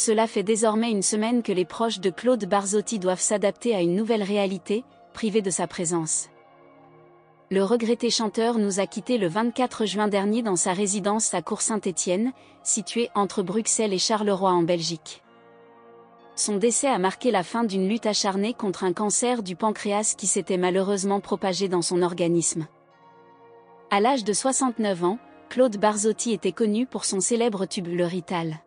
Cela fait désormais une semaine que les proches de Claude Barzotti doivent s'adapter à une nouvelle réalité, privés de sa présence. Le regretté chanteur nous a quittés le 24 juin dernier dans sa résidence à Court-Saint-Étienne, située entre Bruxelles et Charleroi en Belgique. Son décès a marqué la fin d'une lutte acharnée contre un cancer du pancréas qui s'était malheureusement propagé dans son organisme. À l'âge de 69 ans, Claude Barzotti était connu pour son célèbre tube Le Rital.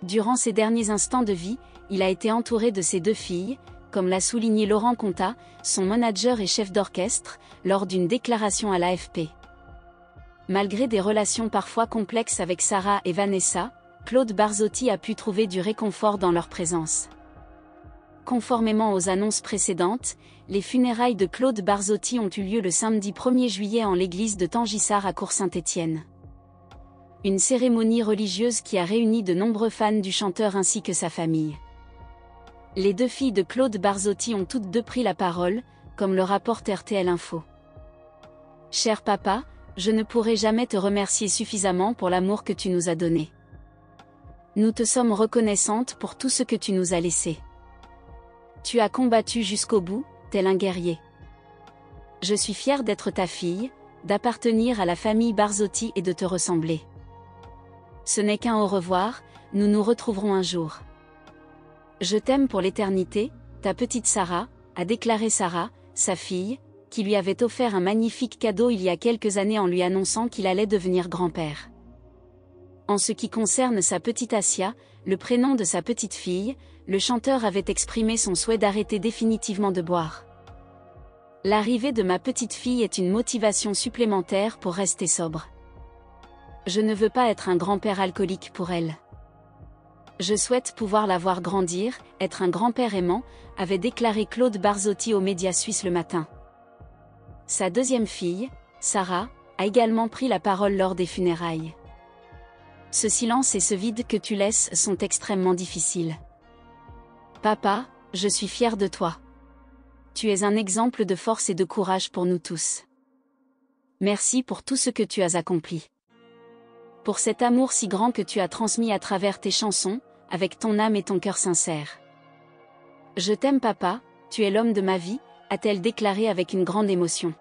Durant ses derniers instants de vie, il a été entouré de ses 2 filles, comme l'a souligné Laurent Contat, son manager et chef d'orchestre, lors d'une déclaration à l'AFP. Malgré des relations parfois complexes avec Sarah et Vanessa, Claude Barzotti a pu trouver du réconfort dans leur présence. Conformément aux annonces précédentes, les funérailles de Claude Barzotti ont eu lieu le samedi 1er juillet en l'église de Tangissart à Court-Saint-Étienne. Une cérémonie religieuse qui a réuni de nombreux fans du chanteur ainsi que sa famille. Les 2 filles de Claude Barzotti ont toutes 2 pris la parole, comme le rapporte RTL Info. Cher papa, je ne pourrai jamais te remercier suffisamment pour l'amour que tu nous as donné. Nous te sommes reconnaissantes pour tout ce que tu nous as laissé. Tu as combattu jusqu'au bout, tel un guerrier. Je suis fière d'être ta fille, d'appartenir à la famille Barzotti et de te ressembler. Ce n'est qu'un au revoir, nous nous retrouverons un jour. Je t'aime pour l'éternité, ta petite Sarah, a déclaré Sarah, sa fille, qui lui avait offert un magnifique cadeau il y a quelques années en lui annonçant qu'il allait devenir grand-père. En ce qui concerne sa petite Asia, le prénom de sa petite fille, le chanteur avait exprimé son souhait d'arrêter définitivement de boire. L'arrivée de ma petite fille est une motivation supplémentaire pour rester sobre. Je ne veux pas être un grand-père alcoolique pour elle. Je souhaite pouvoir la voir grandir, être un grand-père aimant, avait déclaré Claude Barzotti aux médias suisses le matin. Sa 2e fille, Sarah, a également pris la parole lors des funérailles. Ce silence et ce vide que tu laisses sont extrêmement difficiles. Papa, je suis fière de toi. Tu es un exemple de force et de courage pour nous tous. Merci pour tout ce que tu as accompli. Pour cet amour si grand que tu as transmis à travers tes chansons, avec ton âme et ton cœur sincère. Je t'aime papa, tu es l'homme de ma vie, a-t-elle déclaré avec une grande émotion.